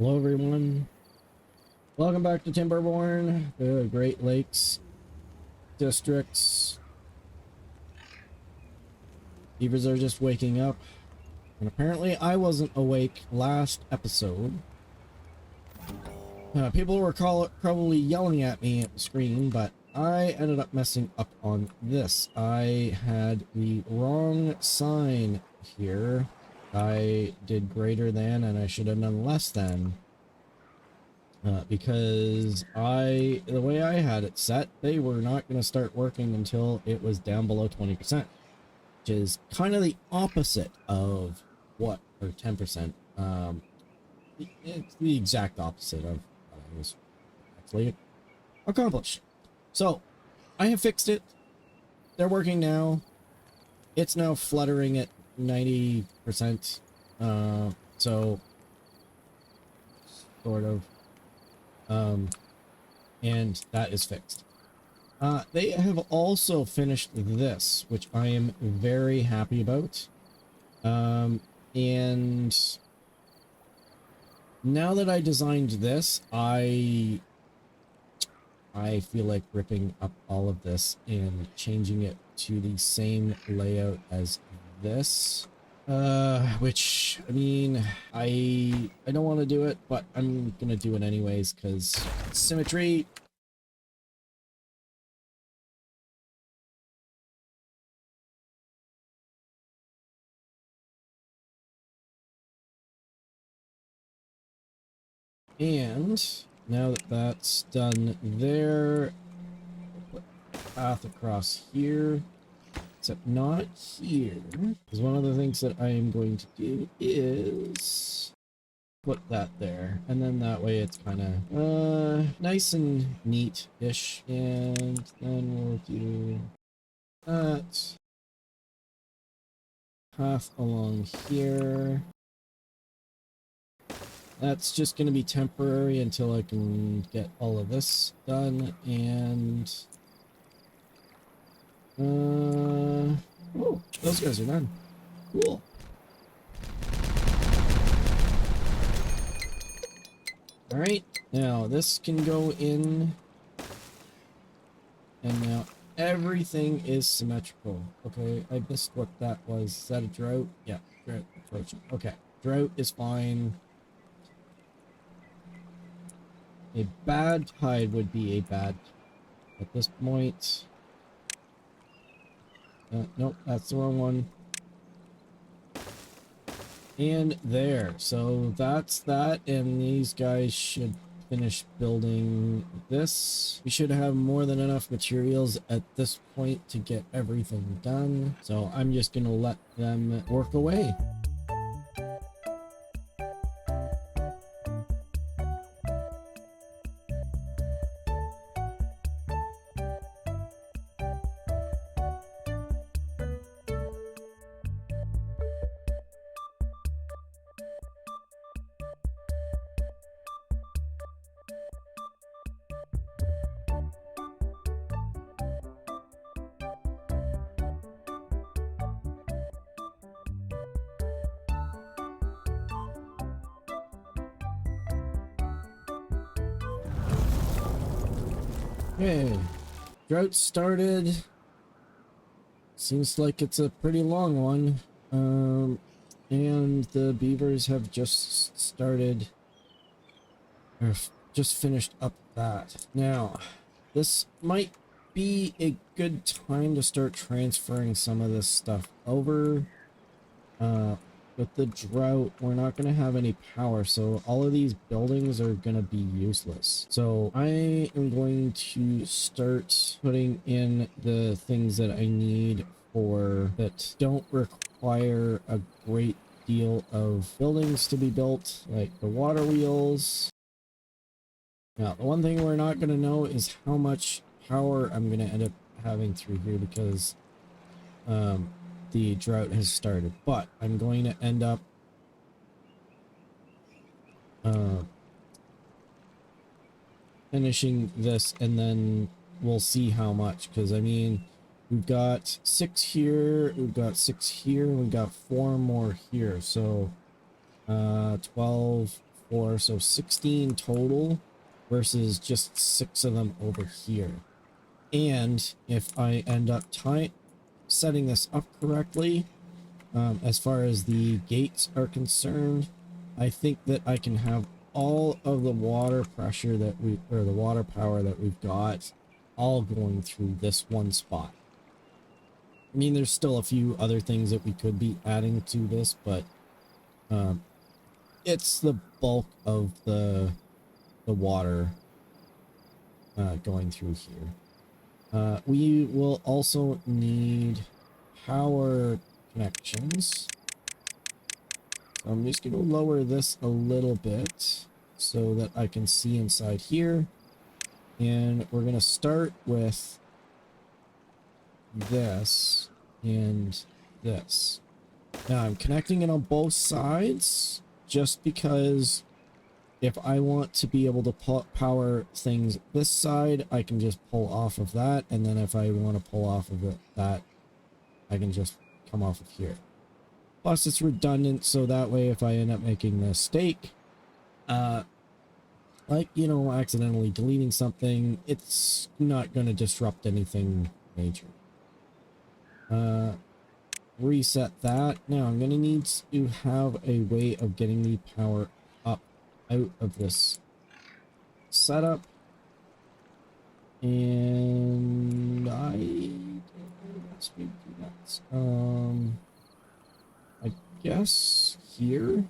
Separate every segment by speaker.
Speaker 1: Hello everyone, welcome back to Timberborn, the Great Lakes districts. Beavers are just waking up, and apparently I wasn't awake last episode. People were probably yelling at me at the screen, but I ended up messing up on this. I had the wrong sign here. I did greater than and I should have done less than. Because the way I had it set, they were not going to start working until it was down below 20%, which is kind of the opposite of what, or 10%. It's the exact opposite of what I was actually accomplished. So I have fixed it. They're working now. It's now fluttering at 90%. So sort of. And that is fixed. They have also finished this, which I am very happy about. And now that I designed this, I feel like ripping up all of this and changing it to the same layout as this. Which, I mean, I don't want to do it, but I'm gonna do it anyways, because symmetry. And now that that's done there, we'll put path across here. Except not here, because one of the things that I am going to do is put that there, and then that way it's kind of nice and neat-ish. And then we'll do that path along here. That's just going to be temporary until I can get all of this done. And oh, those guys are done. Cool. All right, now this can go in, and now everything is symmetrical. Okay, I missed what that was. Is that a drought? Yeah, drought approaching. Okay, drought is fine. A bad tide would be a bad at this point. Nope, that's the wrong one. And there, so that's that, and these guys should finish building this. We should have more than enough materials at this point to get everything done, so I'm just gonna let them work away. Okay, drought started. Seems like it's a pretty long one. And the beavers have just started, or just finished up that. Now, this might be a good time to start transferring some of this stuff over. With the drought, we're not going to have any power, so all of these buildings are going to be useless. So I am going to start putting in the things that I need for that don't require a great deal of buildings to be built, like the water wheels. Now, the one thing we're not going to know is how much power I'm going to end up having through here, because the drought has started, but I'm going to end up finishing this, and then we'll see how much, because I mean, we've got 6 here, we've got 6 here, we've got 4 more here, so 12, 4, so 16 total versus just 6 of them over here. And if I end up setting this up correctly, as far as the gates are concerned, I think that I can have all of the water pressure or the water power that we've got all going through this one spot. I mean, there's still a few other things that we could be adding to this, but it's the bulk of the water going through here. We will also need power connections. So I'm just going to lower this a little bit so that I can see inside here. And we're going to start with this and this. Now I'm connecting it on both sides just because if I want to be able to power things this side, I can just pull off of that. And then if I want to pull off of that, I can just come off of here. Plus it's redundant, so that way if I end up making a mistake, like, you know, accidentally deleting something, it's not going to disrupt anything major. Reset that. Now I'm going to need to have a way of getting the power up out of this setup. And I don't know the best way to do that. I guess here.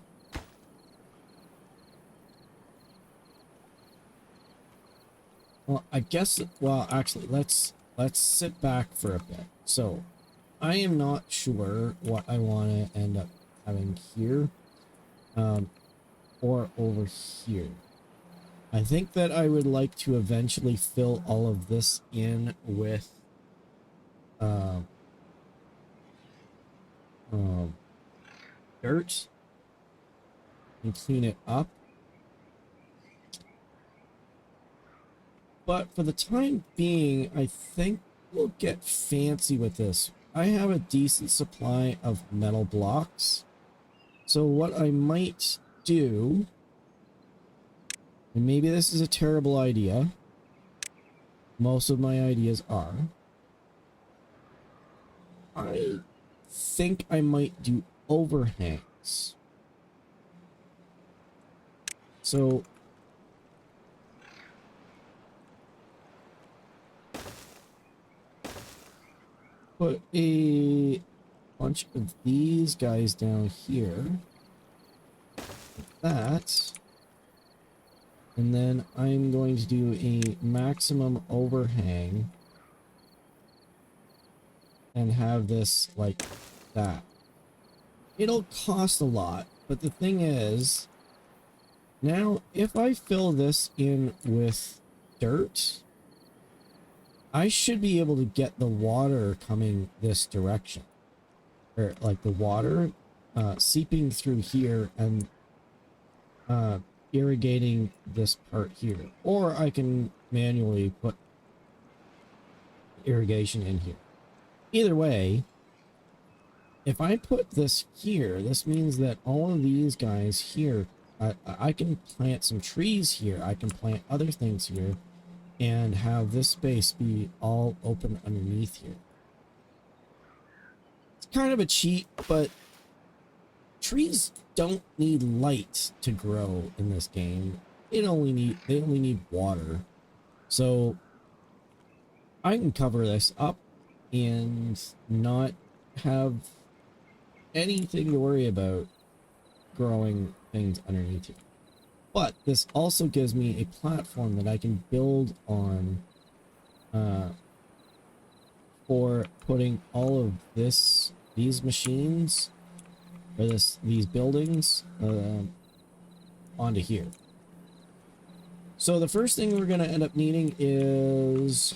Speaker 1: Well, I guess, well, actually, let's sit back for a bit. So, I am not sure what I want to end up having here, or over here. I think that I would like to eventually fill all of this in with, dirt and clean it up. But for the time being, I think we'll get fancy with this. I have a decent supply of metal blocks. So what I might do, and maybe this is a terrible idea, most of my ideas are, I think I might do overhangs. So put a bunch of these guys down here, like that, and then I'm going to do a maximum overhang and have this like that. It'll cost a lot, but the thing is, now if I fill this in with dirt, I should be able to get the water coming this direction, or like the water seeping through here and irrigating this part here, or I can manually put irrigation in here. Either way, if I put this here, this means that all of these guys here, I can plant some trees here, I can plant other things here, and have this space be all open underneath here. It's kind of a cheat, but trees don't need light to grow in this game. They only need water. So I can cover this up and not have anything to worry about growing things underneath it. But this also gives me a platform that I can build on for putting all of these machines, or these buildings onto here. So the first thing we're going to end up needing is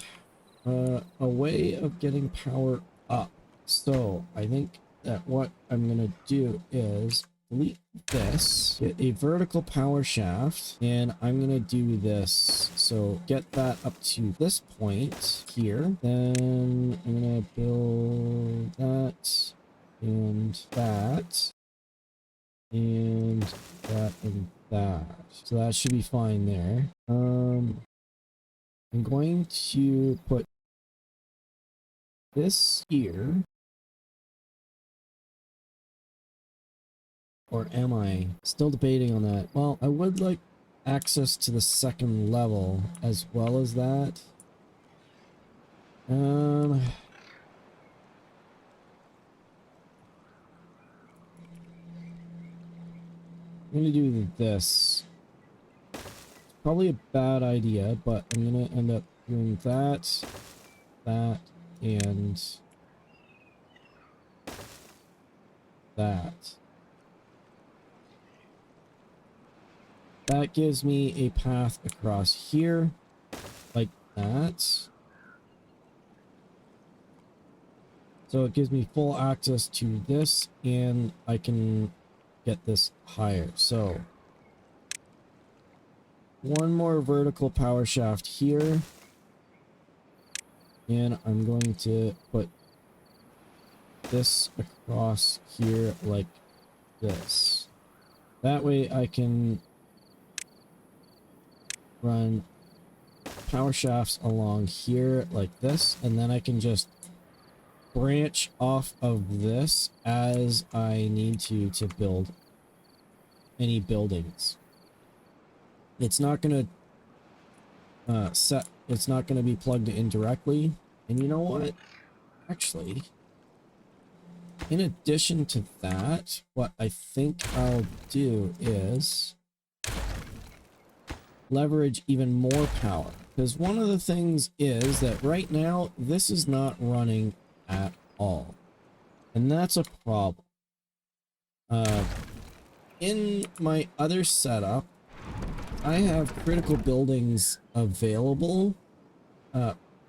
Speaker 1: a way of getting power up. So I think that what I'm going to do is delete this, get a vertical power shaft, and I'm going to do this. So get that up to this point here. Then I'm going to build that and that and that and that. So that should be fine there. I'm going to put this here. Or am I? Still debating on that. Well, I would like access to the second level as well as that. I'm gonna do this. Probably a bad idea, but I'm gonna end up doing that, and that. That gives me a path across here, like that. So it gives me full access to this, and I can get this higher. So one more vertical power shaft here, and I'm going to put this across here like this. That way I can run power shafts along here like this, and then I can just branch off of this as I need to build any buildings. It's not gonna it's not gonna be plugged in directly. And you know what? Actually, in addition to that, what I think I'll do is leverage even more power. Because one of the things is that right now, this is not running at all. And that's a problem. In my other setup, I have critical buildings available,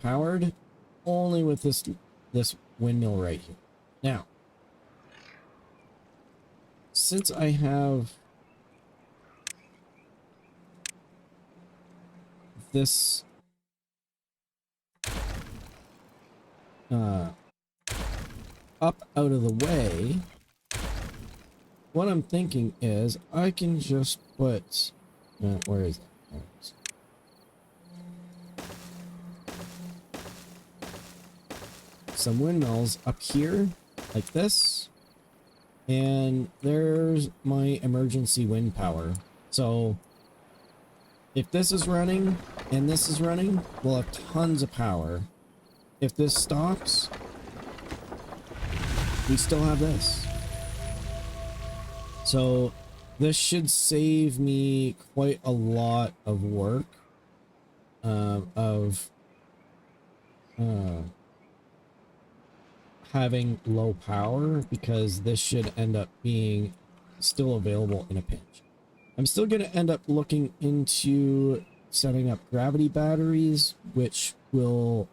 Speaker 1: powered only with this windmill right here. Now, since I have this up out of the way, what I'm thinking is I can just put where is that? There it is. Some windmills up here like this, and there's my emergency wind power. So if this is running and this is running, we'll have tons of power. If this stops, we still have this. So this should save me quite a lot of work of having low power, because this should end up being still available in a pinch. I'm still going to end up looking into setting up gravity batteries, which will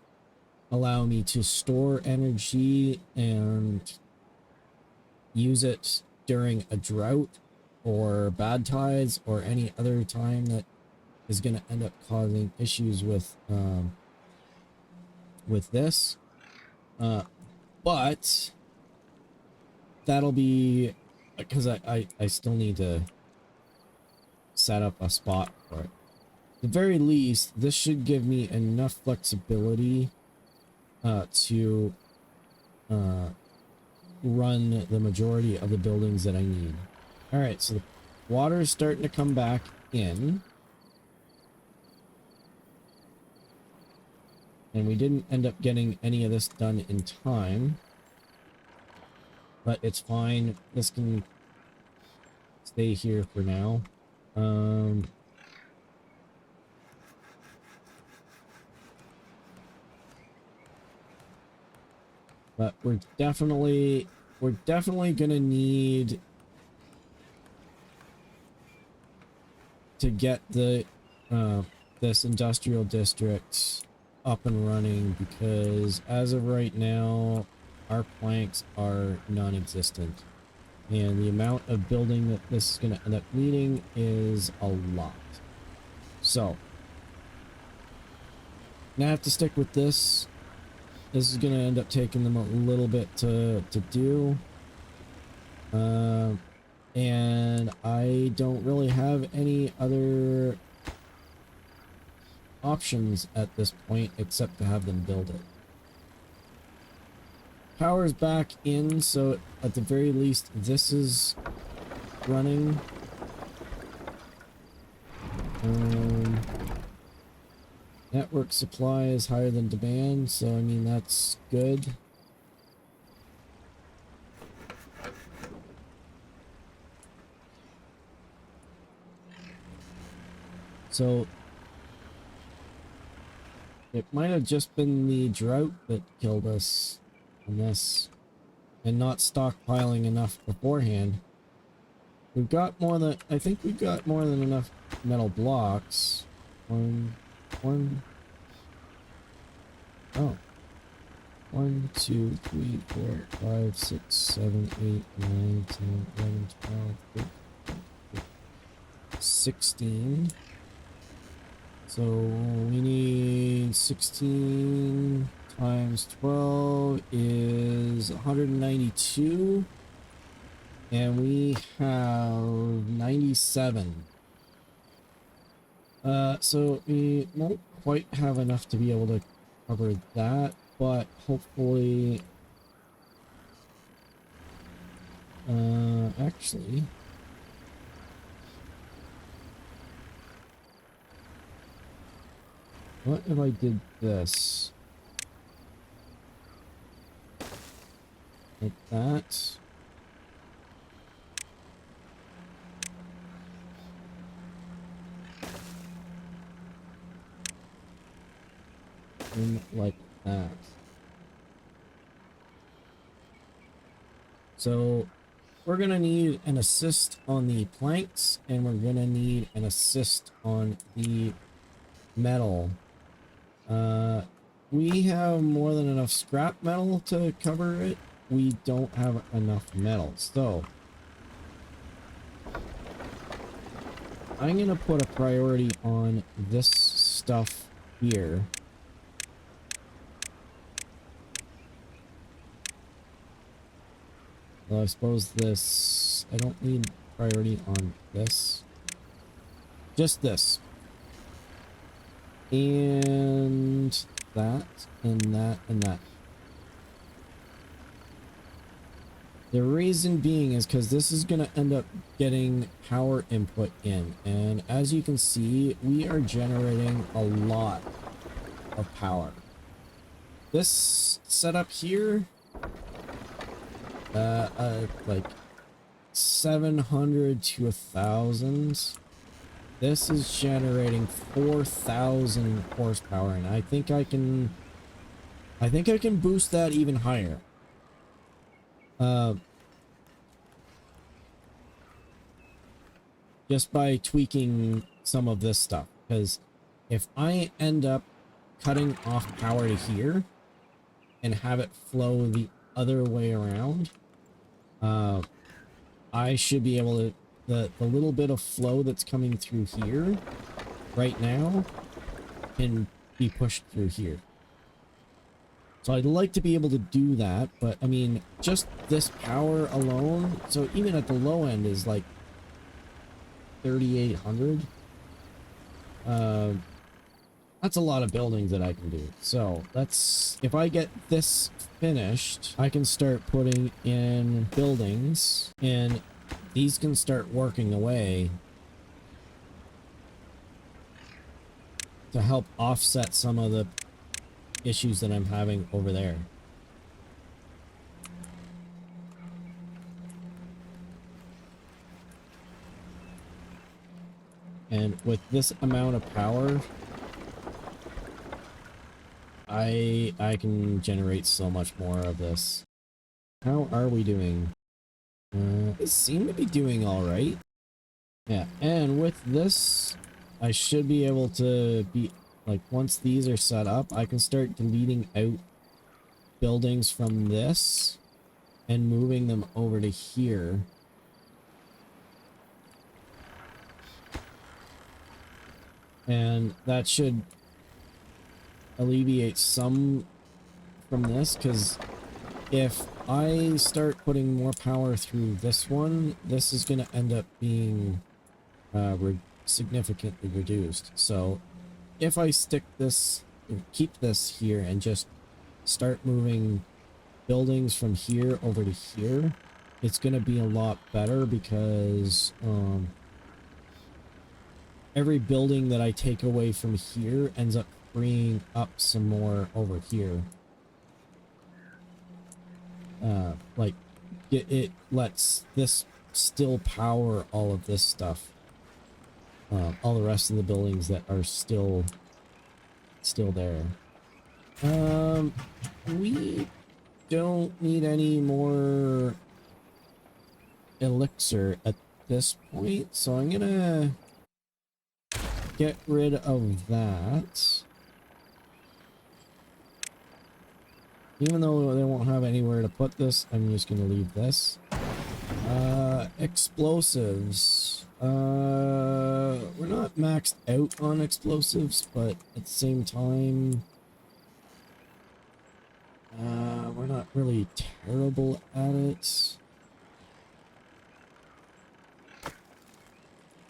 Speaker 1: allow me to store energy and use it during a drought or bad tides or any other time that is going to end up causing issues with this. But that'll be because I still need to set up a spot for it. At the very least, this should give me enough flexibility to run the majority of the buildings that I need. All right, so the water is starting to come back in. And we didn't end up getting any of this done in time. But it's fine. This can stay here for now. But we're definitely gonna need to get the this industrial district up and running, because as of right now our planks are non-existent, and the amount of building that this is going to end up needing is a lot. So now I have to stick with this. This is going to end up taking them a little bit to do. And I don't really have any other options at this point except to have them build it. Power's back in, so at the very least this is running. Network supply is higher than demand, so I mean that's good. So it might have just been the drought that killed us on this, and not stockpiling enough beforehand. We've got more than, I think we've got more than enough metal blocks. One, oh. 1, 2, 3, 4, 5, 6, 7, 8, 9, 10, 11, 12, 13, 16. So we need 16 times 12 is 192. And we have 97. So we won't quite have enough to be able to cover that, but hopefully, actually, what if I did this? Like that. And like that. So we're gonna need an assist on the planks, and we're gonna need an assist on the metal. We have more than enough scrap metal to cover it. We don't have enough metal, so I'm gonna put a priority on this stuff here. Well, I suppose this, I don't need priority on this. Just this. And that, and that, and that. The reason being is because this is going to end up getting power input in. And as you can see, we are generating a lot of power. This setup here, like 700 to 1,000. This is generating 4,000 horsepower, and I think I can boost that even higher. Just by tweaking some of this stuff, because if I end up cutting off power to here and have it flow the other way around, I should be able to, the little bit of flow that's coming through here right now can be pushed through here. So I'd like to be able to do that, but I mean, just this power alone, so even at the low end is like 3,800. That's a lot of buildings that I can do. So that's, if I get this finished, I can start putting in buildings, and these can start working away to help offset some of the issues that I'm having over there. And with this amount of power, I can generate so much more of this. How are we doing? We seem to be doing all right. Yeah, and with this, I should be able to be, like, once these are set up, I can start deleting out buildings from this and moving them over to here. And that should alleviate some from this, because if I start putting more power through this one, this is going to end up being significantly reduced. So if I stick this, keep this here and just start moving buildings from here over to here, it's going to be a lot better because every building that I take away from here ends up freeing up some more over here. Like it lets this still power all of this stuff. All the rest of the buildings that are still there. We don't need any more elixir at this point, so I'm gonna get rid of that. Even though they won't have anywhere to put this, I'm just gonna leave this. Explosives. We're not maxed out on explosives, but at the same time, we're not really terrible at it.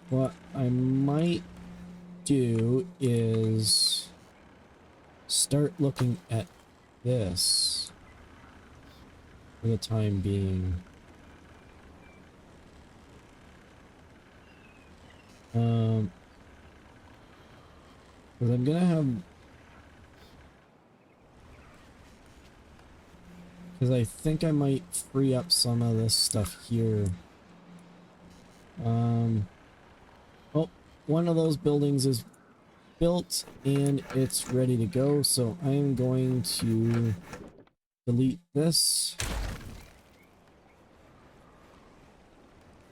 Speaker 1: What I might do is start looking at this for the time being. Because I'm gonna have, because I think I might free up some of this stuff here. Oh, one of those buildings is built and it's ready to go, so I am going to delete this.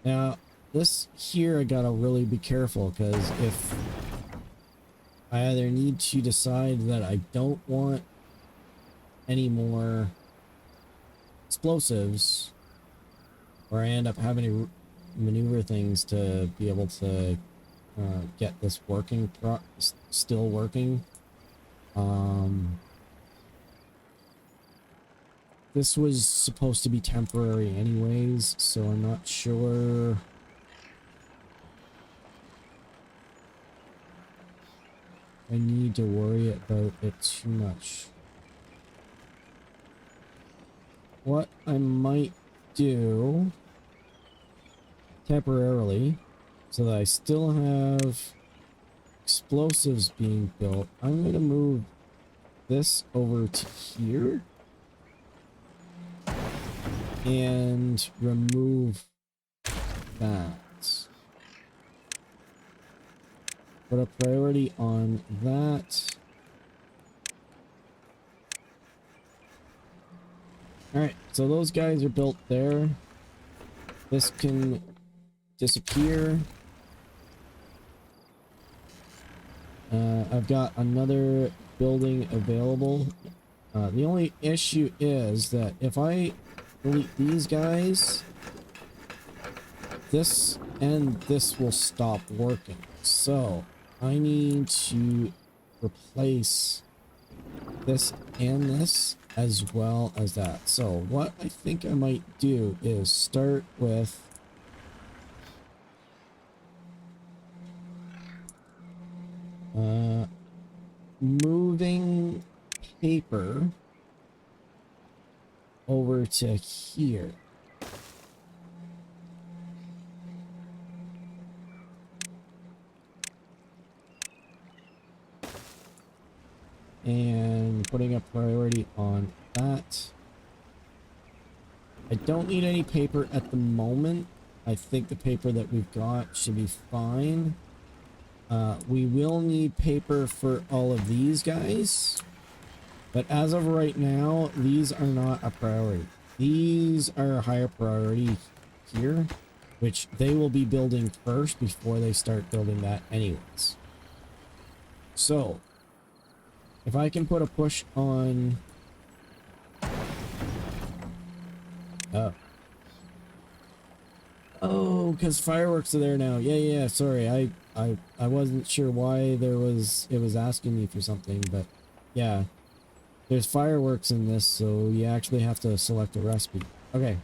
Speaker 1: Now, this here I gotta really be careful, because if I either need to decide that I don't want any more explosives, or I end up having to maneuver things to be able to get this working, still working. This was supposed to be temporary anyways, so I'm not sure. I need to worry about it too much. What I might do temporarily, so that I still have explosives being built, I'm going to move this over to here and remove that. Put a priority on that. Alright, so those guys are built there. This can disappear. I've got another building available. The only issue is that if I delete these guys, this and this will stop working. So I need to replace this and this as well as that. So what I think I might do is start with moving paper over to here. And putting a priority on that. I don't need any paper at the moment. I think the paper that we've got should be fine. We will need paper for all of these guys, but as of right now, these are not a priority. These are a higher priority here, which they will be building first before they start building that anyways. So if I can put a push on... Oh, because fireworks are there now. Yeah, sorry. I wasn't sure why it was asking me for something, but yeah. There's fireworks in this, so you actually have to select a recipe. Okay.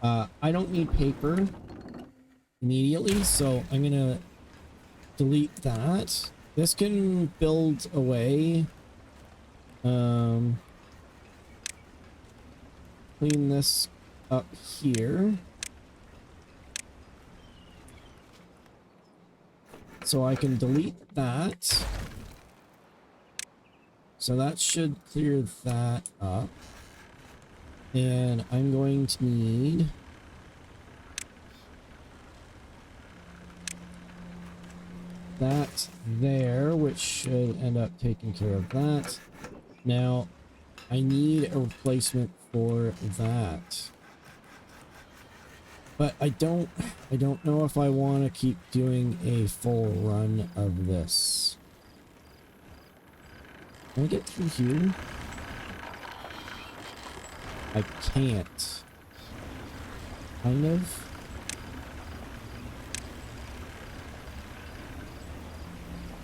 Speaker 1: I don't need paper immediately, so I'm gonna delete that. This can build away. Clean this up here. So I can delete that. So that should clear that up. And I'm going to need that there, which should end up taking care of that. Now, I need a replacement for that. But I don't know if I want to keep doing a full run of this. Can I get through here? I can't. Kind of.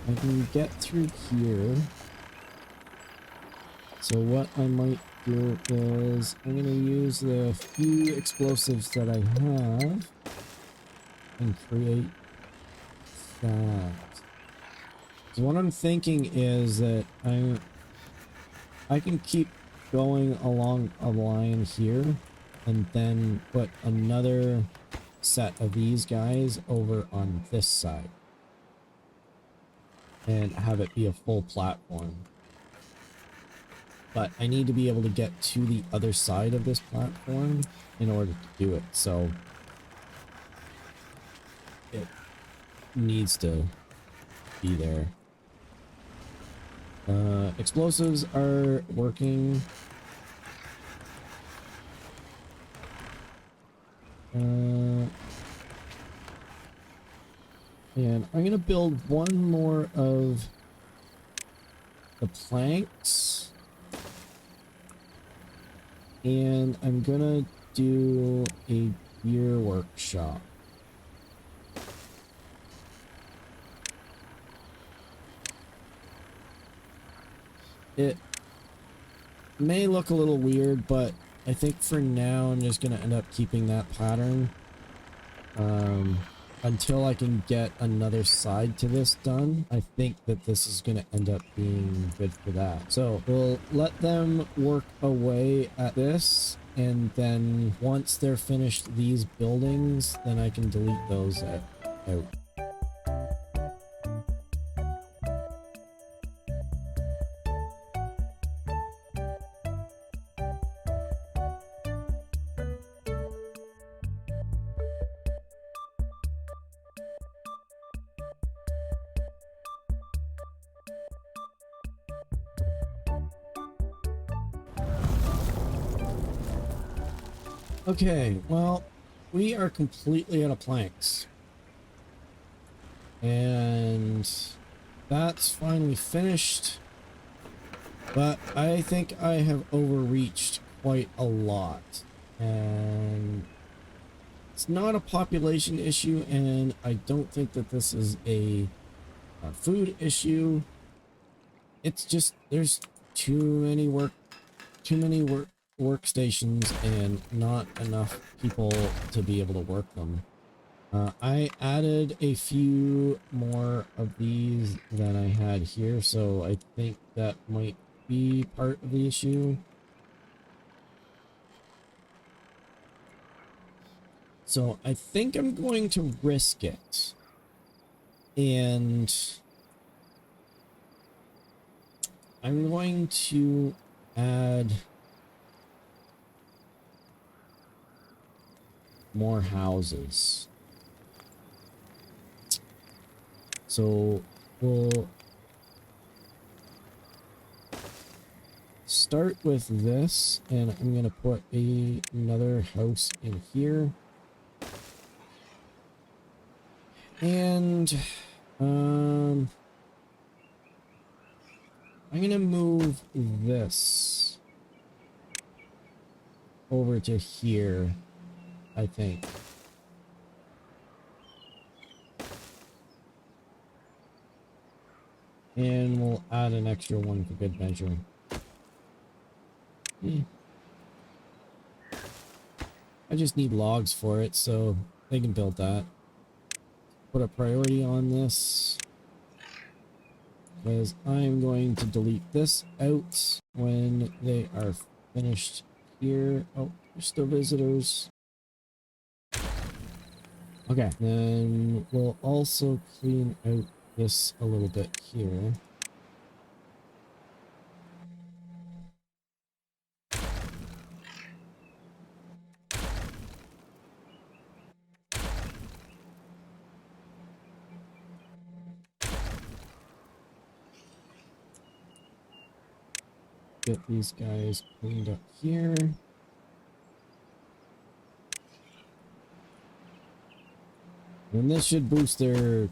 Speaker 1: I can get through here. So what I might do is I'm going to use the few explosives that I have and create that. So what I'm thinking is that I can keep going along a line here and then put another set of these guys over on this side and have it be a full platform. But I need to be able to get to the other side of this platform in order to do it. So it needs to be there. Explosives are working. And I'm gonna build one more of the planks. And I'm gonna do a gear workshop. It may look a little weird, but I think for now I'm just gonna end up keeping that pattern until I can get another side to this done. I think that this is gonna end up being good for that. So we'll let them work away at this, and then once they're finished these buildings, then I can delete those out. Okay, well, we are completely out of planks. And that's finally finished. But I think I have overreached quite a lot. And it's not a population issue, and I don't think that this is a food issue. It's just there's too many workstations and not enough people to be able to work them. I added a few more of these than I had here, so I think that might be part of the issue. So I think I'm going to risk it. And I'm going to add more houses. So we'll start with this, and I'm going to put another house in here. And I'm going to move this over to here, I think. And we'll add an extra one for good measure. I just need logs for it, so they can build that. Put a priority on this, because I'm going to delete this out when they are finished here. Oh, there's still visitors. Okay, then we'll also clean out this a little bit here. Get these guys cleaned up here. And this should boost their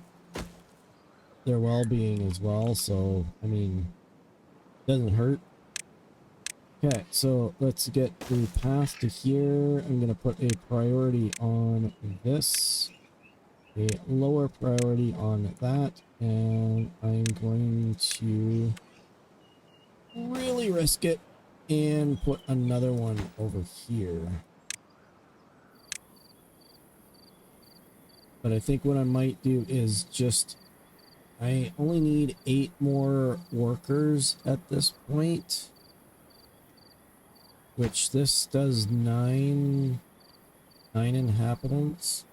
Speaker 1: well-being as well, so I mean, doesn't hurt. Okay, so let's get the path to here. I'm gonna put a priority on this, a lower priority on that, and I'm going to really risk it and put another one over here. But I think what I might do is just, I only need 8 more workers at this point, which this does 9 inhabitants.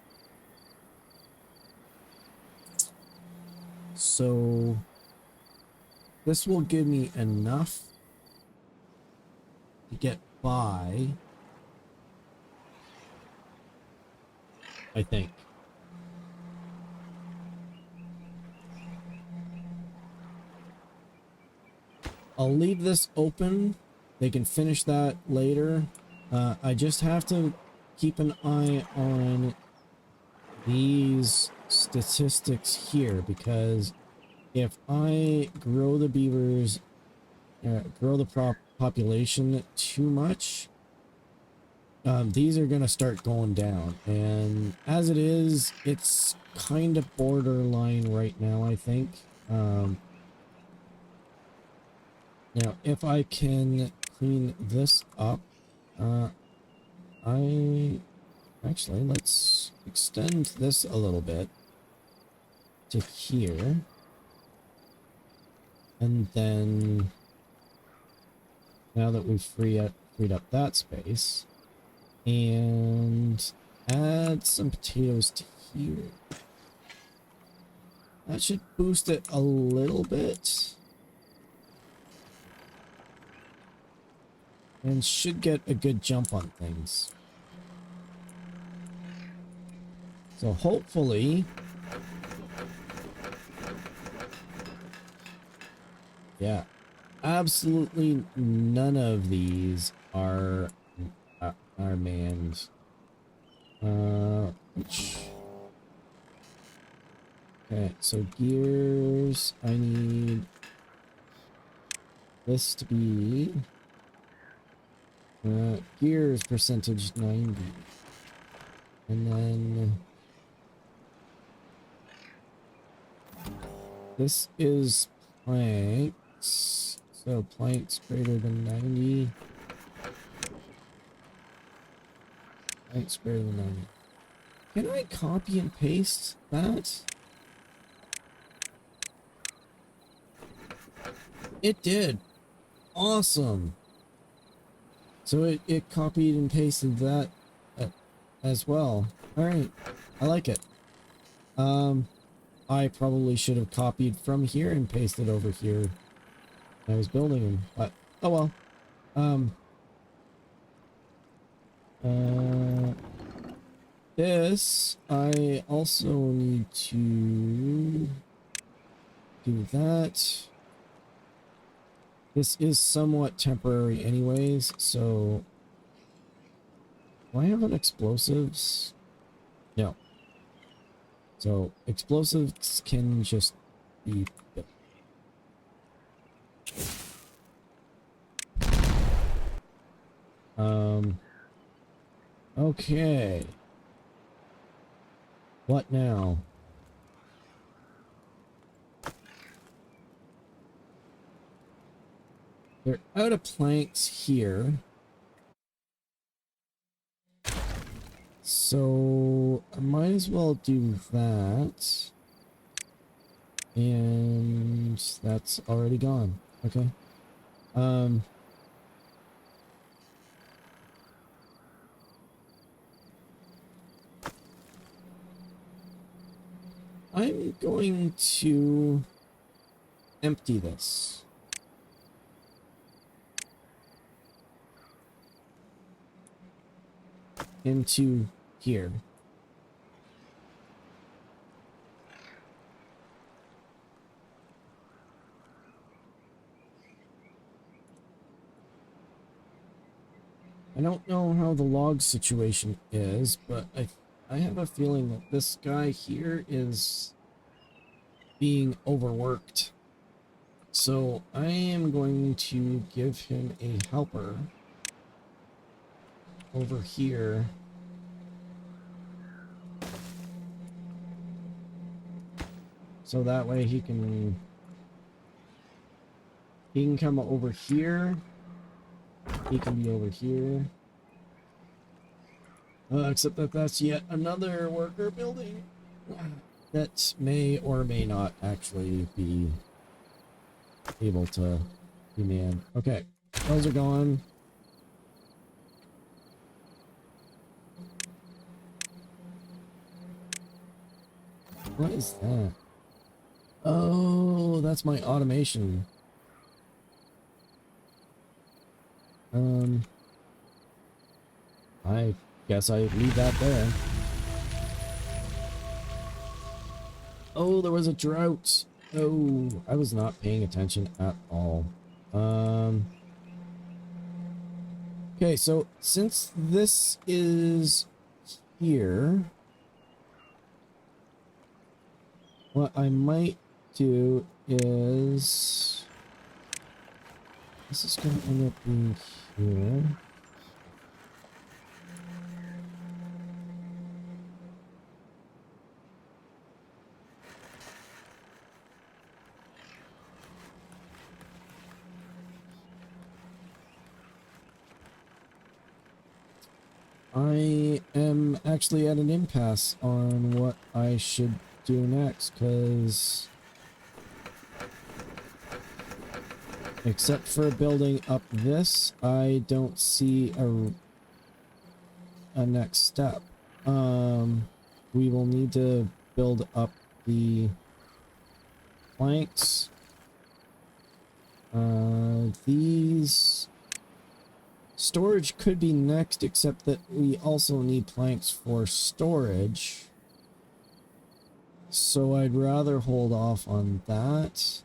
Speaker 1: So this will give me enough to get by, I think. I'll leave this open. They can finish that later. I just have to keep an eye on these statistics here, because if I grow the beavers, grow the population too much, these are going to start going down. And as it is, it's kind of borderline right now, I think. Now, if I can clean this up, actually, let's extend this a little bit to here. And then, now that we've freed up that space, and add some potatoes to here. That should boost it a little bit. And should get a good jump on things. So hopefully, yeah, absolutely none of these are manned. Okay, so gears, I need this to be gears percentage 90, and then this is planks, so planks greater than 90, planks greater than 90. Can I copy and paste that? It did. Awesome. So it copied and pasted that as well. Alright, I like it. I probably should have copied from here and pasted over here when I was building them, but oh well. This, I also need to do that. This is somewhat temporary anyways, so do I have an explosives? No. So explosives can just be built. Okay. What now? They're out of planks here. So I might as well do that. And that's already gone. Okay. I'm going to empty this. Into here. I don't know how the log situation is, but I have a feeling that this guy here is being overworked. So I am going to give him a helper over here. So that way he can come over here. He can be over here. Except that that's yet another worker building that may or may not actually be able to be manned. Okay, those are gone. What is that? Oh, that's my automation. I guess I leave that there. Oh, there was a drought. Oh, I was not paying attention at all. Okay, so since this is here, what I might do is... This is going to end up being here. I am actually at an impasse on what I should do next, because except for building up this, I don't see a next step. We will need to build up the planks. These storage could be next, except that we also need planks for storage. So I'd rather hold off on that.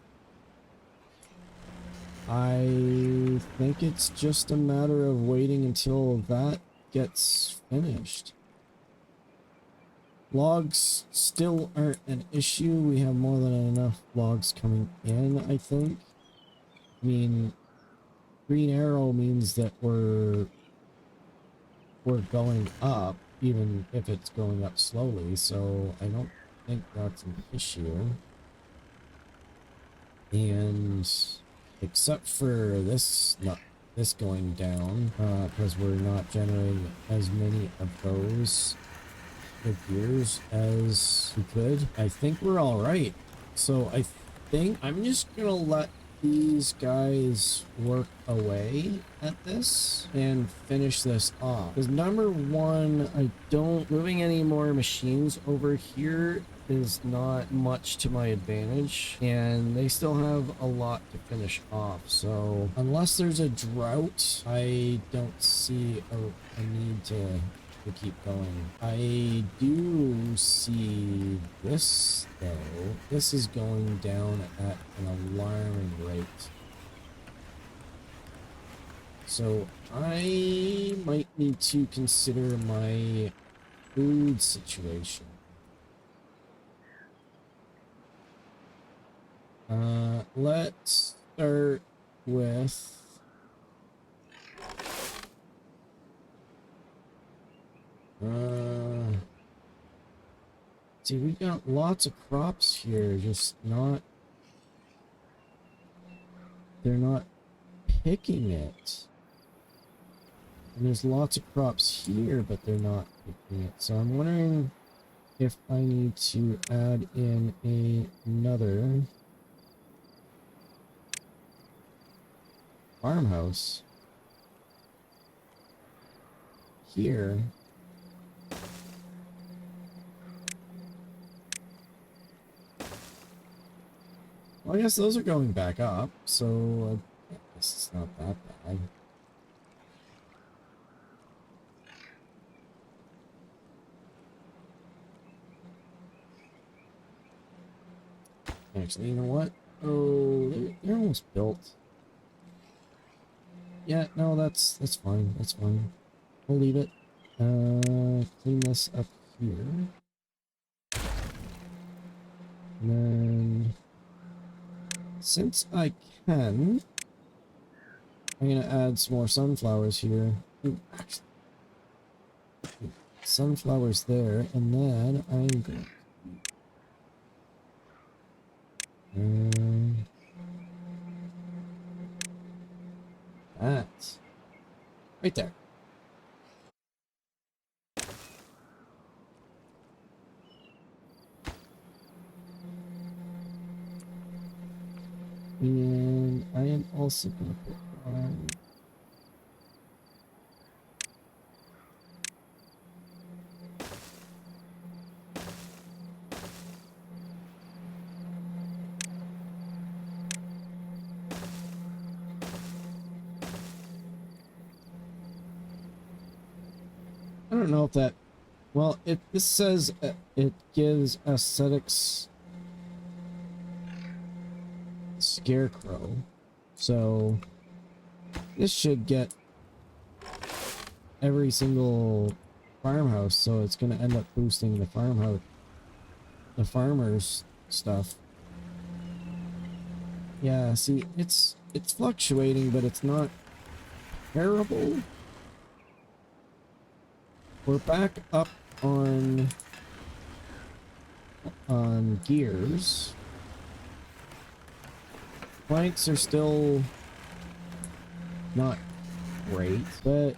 Speaker 1: I think it's just a matter of waiting until that gets finished. Logs still aren't an issue. We have more than enough logs coming in, I think. I mean, green arrow means that we're going up, even if it's going up slowly, so I don't think that's an issue. And except for this going down, because we're not generating as many of those figures as we could, I think we're all right. So I think I'm just gonna let these guys work away at this and finish this off, because number one, moving any more machines over here is not much to my advantage, and they still have a lot to finish off. So unless there's a drought, I don't see a need to keep going. I do see this though. This is going down at an alarming rate. So I might need to consider my food situation. Let's start with see, we've got lots of crops here, just they're not picking it. And there's lots of crops here, but they're not picking it. So I'm wondering if I need to add in another farmhouse here. Well, I guess those are going back up, so I guess it's not that bad. Actually, you know what? Oh, they're almost built. Yeah, no, that's fine. That's fine. We'll leave it. Clean this up here. And then, since I can, I'm gonna add some more sunflowers here. Ooh, actually, sunflowers there, and then I'm going that right there. And I am also gonna put on I don't know if that, well, this says it gives aesthetics scarecrow, so this should get every single farmhouse, so it's gonna end up boosting the the farmers stuff. Yeah, see, it's fluctuating, but it's not terrible. We're back up on gears. Planks are still not great, but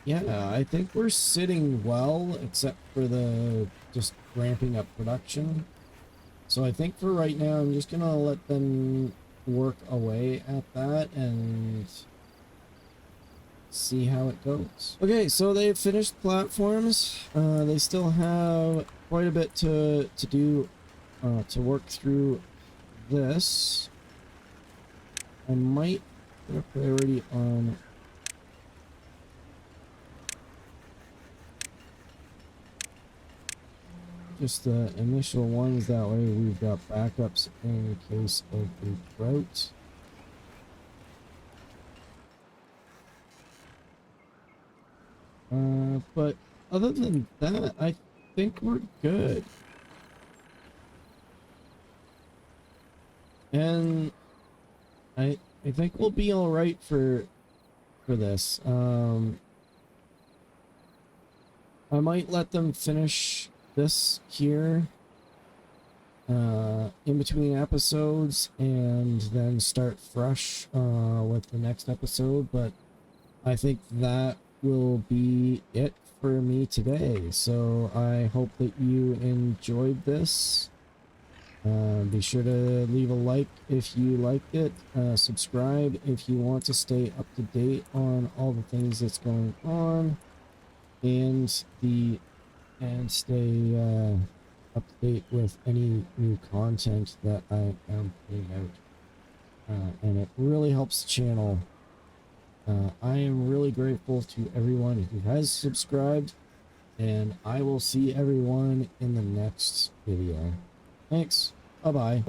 Speaker 1: yeah, I think we're sitting well, except for the just ramping up production. So I think for right now, I'm just gonna let them work away at that and see how it goes. Okay, so they've finished platforms. They still have quite a bit to do to work through this. I might put a priority on just the initial ones, that way we've got backups in case of a drought. But other than that, I think we're good. And I think we'll be all right for this. I might let them finish this here in between episodes and then start fresh with the next episode, but I think that will be it for me today. So I hope that you enjoyed this. Be sure to leave a like if you liked it. Subscribe if you want to stay up to date on all the things that's going on, and stay up to date with any new content that I am putting out. And it really helps the channel. I am really grateful to everyone who has subscribed, and I will see everyone in the next video. Thanks. Bye-bye.